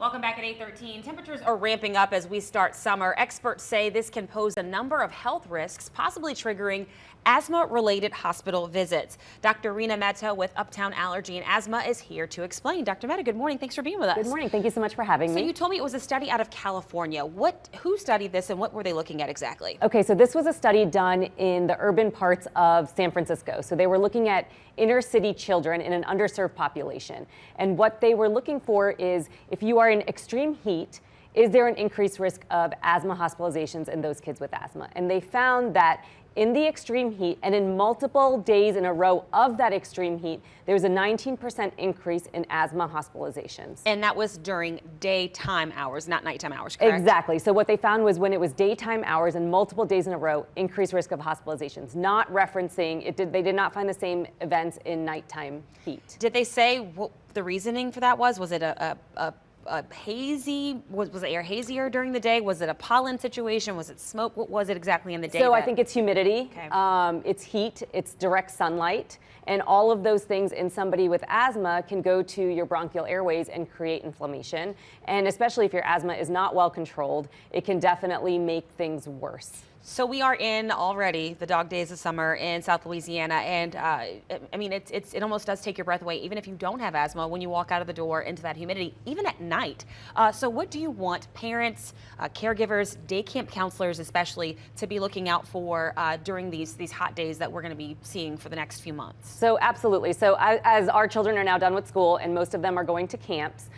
Welcome back at 8:13. Temperatures are ramping up as we start summer. Experts say this can pose a number of health risks, possibly triggering asthma-related hospital visits. Dr. Reena Mehta with Uptown Allergy and Asthma is here to explain. Dr. Mehta, good morning. Thanks for being with us. Good morning. Thank you so much for having me. So you told me it was a study out of California. Who studied this and what were they looking at exactly? Okay, so this was a study done in the urban parts of San Francisco. So they were looking at inner city children in an underserved population. And what they were looking for is if you are in extreme heat, is there an increased risk of asthma hospitalizations in those kids with asthma? And they found that in the extreme heat and in multiple days in a row of that extreme heat, there was a 19% increase in asthma hospitalizations. And that was during daytime hours, not nighttime hours, correct? Exactly. So what they found was when it was daytime hours and multiple days in a row, increased risk of hospitalizations, not referencing, they did not find the same events in nighttime heat. Did they say what the reasoning for that was? Was it a hazy, was the air hazier during the day? Was it a pollen situation? Was it smoke? What was it exactly in the day? So I think it's humidity, okay. It's heat, it's direct sunlight, and all of those things in somebody with asthma can go to your bronchial airways and create inflammation. And especially if your asthma is not well controlled, it can definitely make things worse. So we are in already the dog days of summer in South Louisiana, and I mean it almost does take your breath away, even if you don't have asthma, when you walk out of the door into that humidity, even at night. So what do you want parents, caregivers, day camp counselors especially, to be looking out for during these hot days that we're going to be seeing for the next few months? So absolutely. So as our children are now done with school and most of them are going to camps,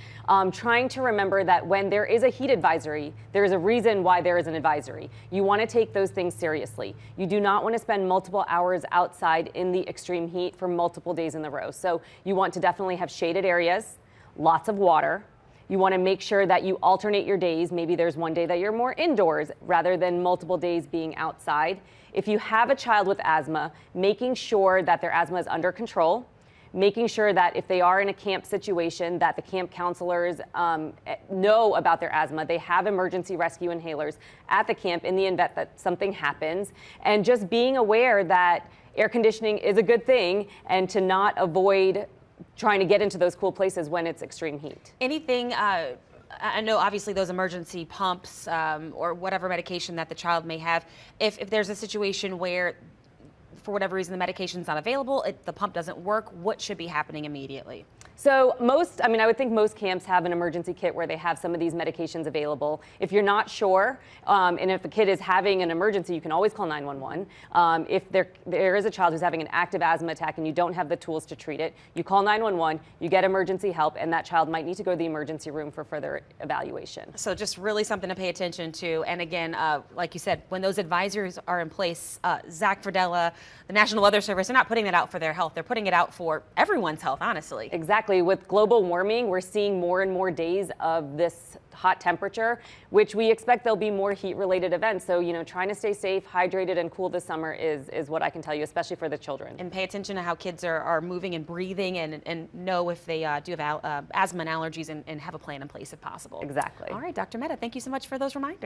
trying to remember that when there is a heat advisory, there is a reason why there is an advisory. You want to take those things seriously. You do not want to spend multiple hours outside in the extreme heat for multiple days in a row. So you want to definitely have shaded areas, lots of water. You want to make sure that you alternate your days. Maybe there's one day that you're more indoors rather than multiple days being outside. If you have a child with asthma, making sure that their asthma is under control, making sure that if they are in a camp situation that the camp counselors know about their asthma. They have emergency rescue inhalers at the camp in the event that something happens, and just being aware that air conditioning is a good thing and to not avoid trying to get into those cool places when it's extreme heat. Anything, I know obviously those emergency pumps or whatever medication that the child may have, if there's a situation where for whatever reason the medication's not available, the pump doesn't work, what should be happening immediately? So I would think most camps have an emergency kit where they have some of these medications available. If you're not sure, and if the kid is having an emergency, you can always call 911. If there is a child who's having an active asthma attack and you don't have the tools to treat it, you call 911, you get emergency help, and that child might need to go to the emergency room for further evaluation. So just really something to pay attention to. And again, like you said, when those advisories are in place, Zach Fradella, the National Weather Service, they're not putting it out for their health. They're putting it out for everyone's health, honestly. Exactly. With global warming, we're seeing more and more days of this hot temperature, which we expect there'll be more heat-related events. So, trying to stay safe, hydrated, and cool this summer is what I can tell you, especially for the children. And pay attention to how kids are moving and breathing, and know if they do have asthma and allergies, and have a plan in place if possible. Exactly. All right, Dr. Mehta, thank you so much for those reminders.